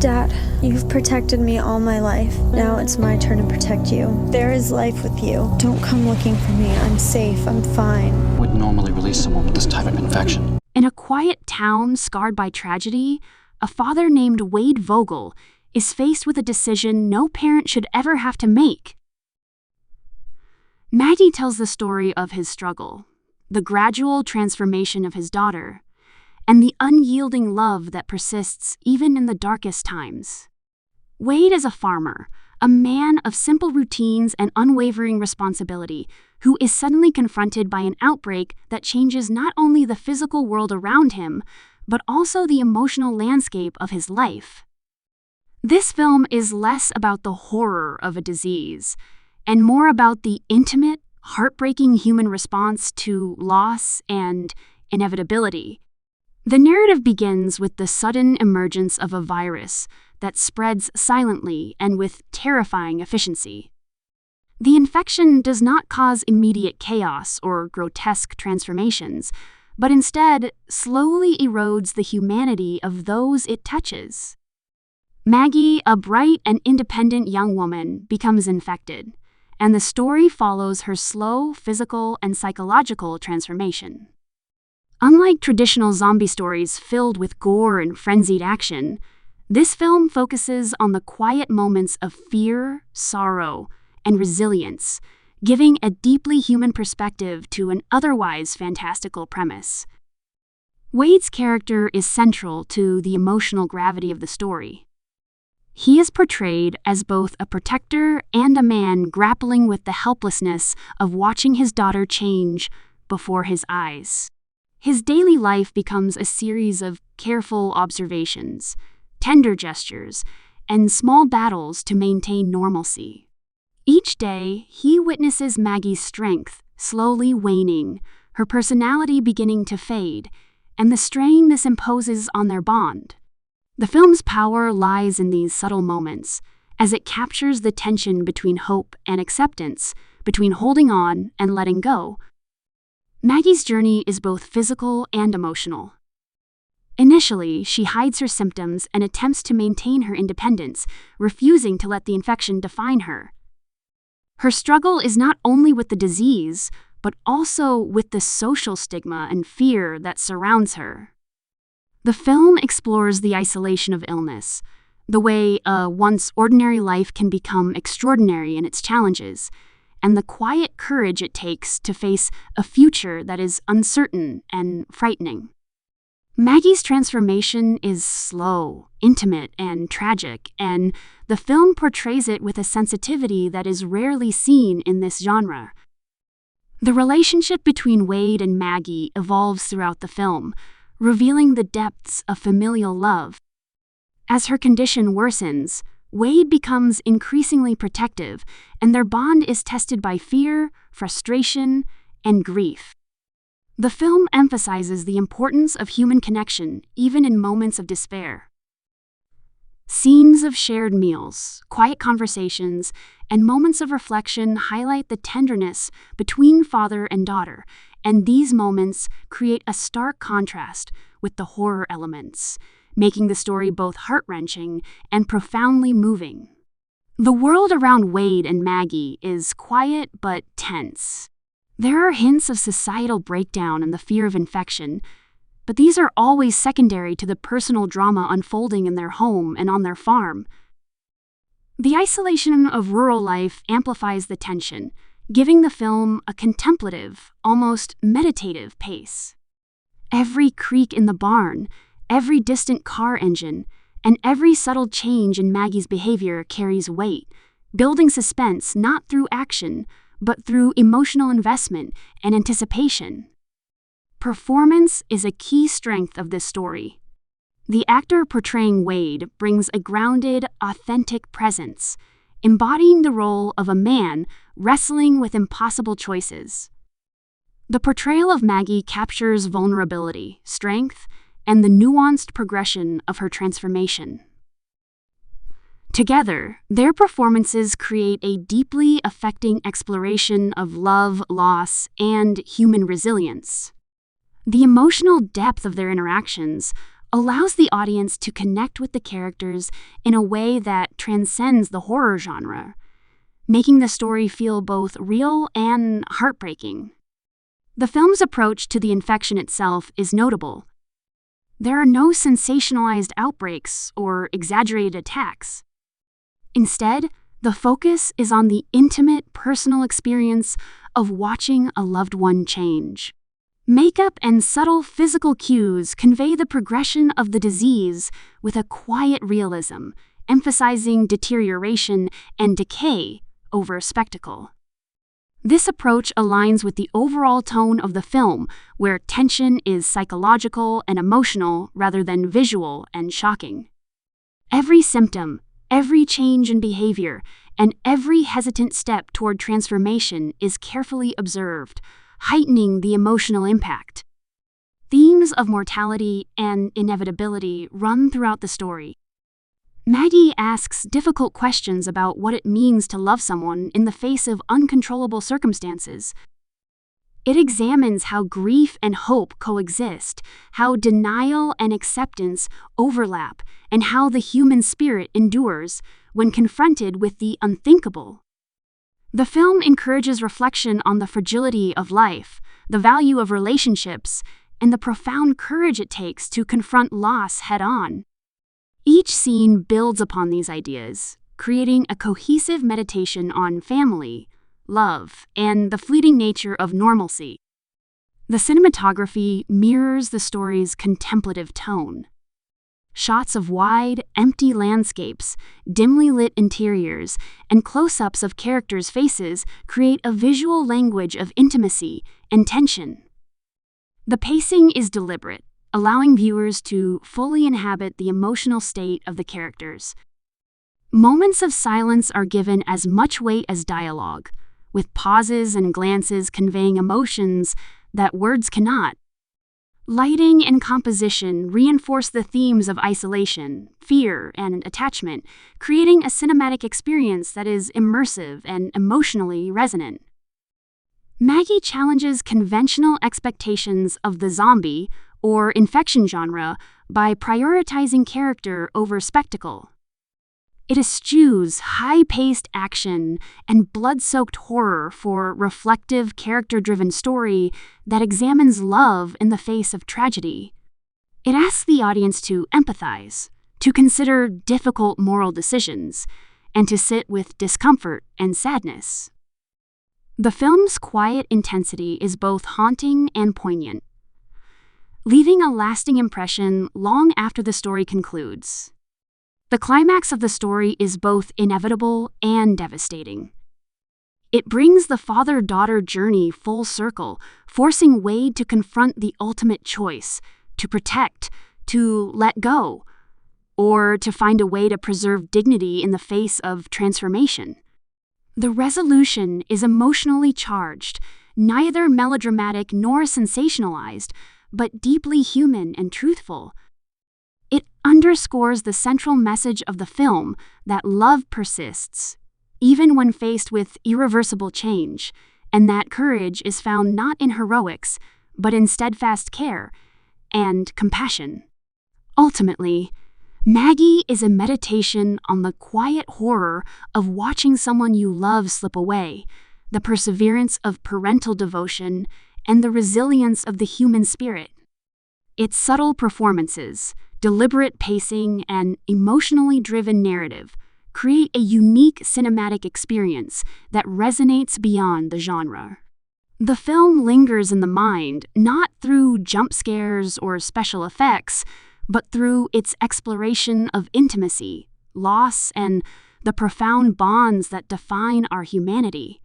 Dad, you've protected me all my life. Now it's my turn to protect you. There is life with you. Don't come looking for me. I'm safe. I'm fine. Would normally release someone with this type of infection. In a quiet town scarred by tragedy, a father named Wade Vogel is faced with a decision no parent should ever have to make. Maggie tells the story of his struggle, the gradual transformation of his daughter, and the unyielding love that persists even in the darkest times. Wade is a farmer, a man of simple routines and unwavering responsibility, who is suddenly confronted by an outbreak that changes not only the physical world around him, but also the emotional landscape of his life. This film is less about the horror of a disease, and more about the intimate, heartbreaking human response to loss and inevitability. The narrative begins with the sudden emergence of a virus that spreads silently and with terrifying efficiency. The infection does not cause immediate chaos or grotesque transformations, but instead slowly erodes the humanity of those it touches. Maggie, a bright and independent young woman, becomes infected, and the story follows her slow physical and psychological transformation. Unlike traditional zombie stories filled with gore and frenzied action, this film focuses on the quiet moments of fear, sorrow, and resilience, giving a deeply human perspective to an otherwise fantastical premise. Wade's character is central to the emotional gravity of the story. He is portrayed as both a protector and a man grappling with the helplessness of watching his daughter change before his eyes. His daily life becomes a series of careful observations, tender gestures, and small battles to maintain normalcy. Each day, he witnesses Maggie's strength slowly waning, her personality beginning to fade, and the strain this imposes on their bond. The film's power lies in these subtle moments, as it captures the tension between hope and acceptance, between holding on and letting go. Maggie's journey is both physical and emotional. Initially, she hides her symptoms and attempts to maintain her independence, refusing to let the infection define her. Her struggle is not only with the disease, but also with the social stigma and fear that surrounds her. The film explores the isolation of illness, the way a once ordinary life can become extraordinary in its challenges, and the quiet courage it takes to face a future that is uncertain and frightening. Maggie's transformation is slow, intimate, and tragic, and the film portrays it with a sensitivity that is rarely seen in this genre. The relationship between Wade and Maggie evolves throughout the film, revealing the depths of familial love. As her condition worsens, Wade becomes increasingly protective, and their bond is tested by fear, frustration, and grief. The film emphasizes the importance of human connection, even in moments of despair. Scenes of shared meals, quiet conversations, and moments of reflection highlight the tenderness between father and daughter, and these moments create a stark contrast with the horror elements, making the story both heart-wrenching and profoundly moving. The world around Wade and Maggie is quiet but tense. There are hints of societal breakdown and the fear of infection, but these are always secondary to the personal drama unfolding in their home and on their farm. The isolation of rural life amplifies the tension, giving the film a contemplative, almost meditative pace. Every creak in the barn, every distant car engine, and every subtle change in Maggie's behavior carries weight, building suspense not through action, but through emotional investment and anticipation. Performance is a key strength of this story. The actor portraying Wade brings a grounded, authentic presence, embodying the role of a man wrestling with impossible choices. The portrayal of Maggie captures vulnerability, strength, and the nuanced progression of her transformation. Together, their performances create a deeply affecting exploration of love, loss, and human resilience. The emotional depth of their interactions, allows the audience to connect with the characters in a way that transcends the horror genre, making the story feel both real and heartbreaking. The film's approach to the infection itself is notable. There are no sensationalized outbreaks or exaggerated attacks. Instead, the focus is on the intimate, personal experience of watching a loved one change. Makeup and subtle physical cues convey the progression of the disease with a quiet realism, emphasizing deterioration and decay over spectacle. This approach aligns with the overall tone of the film, where tension is psychological and emotional rather than visual and shocking. Every symptom, every change in behavior, and every hesitant step toward transformation is carefully observed, heightening the emotional impact. Themes of mortality and inevitability run throughout the story. Maggie asks difficult questions about what it means to love someone in the face of uncontrollable circumstances. It examines how grief and hope coexist, how denial and acceptance overlap, and how the human spirit endures when confronted with the unthinkable. The film encourages reflection on the fragility of life, the value of relationships, and the profound courage it takes to confront loss head-on. Each scene builds upon these ideas, creating a cohesive meditation on family, love, and the fleeting nature of normalcy. The cinematography mirrors the story's contemplative tone. Shots of wide, empty landscapes, dimly lit interiors, and close-ups of characters' faces create a visual language of intimacy and tension. The pacing is deliberate, allowing viewers to fully inhabit the emotional state of the characters. Moments of silence are given as much weight as dialogue, with pauses and glances conveying emotions that words cannot. Lighting and composition reinforce the themes of isolation, fear, and attachment, creating a cinematic experience that is immersive and emotionally resonant. Maggie challenges conventional expectations of the zombie or infection genre by prioritizing character over spectacle. It eschews high-paced action and blood-soaked horror for a reflective, character-driven story that examines love in the face of tragedy. It asks the audience to empathize, to consider difficult moral decisions, and to sit with discomfort and sadness. The film's quiet intensity is both haunting and poignant, leaving a lasting impression long after the story concludes. The climax of the story is both inevitable and devastating. It brings the father-daughter journey full circle, forcing Wade to confront the ultimate choice: to protect, to let go, or to find a way to preserve dignity in the face of transformation. The resolution is emotionally charged, neither melodramatic nor sensationalized, but deeply human and truthful. It underscores the central message of the film that love persists, even when faced with irreversible change, and that courage is found not in heroics, but in steadfast care and compassion. Ultimately, Maggie is a meditation on the quiet horror of watching someone you love slip away, the perseverance of parental devotion, and the resilience of the human spirit. Its subtle performances, deliberate pacing, and emotionally driven narrative create a unique cinematic experience that resonates beyond the genre. The film lingers in the mind not through jump scares or special effects, but through its exploration of intimacy, loss, and the profound bonds that define our humanity.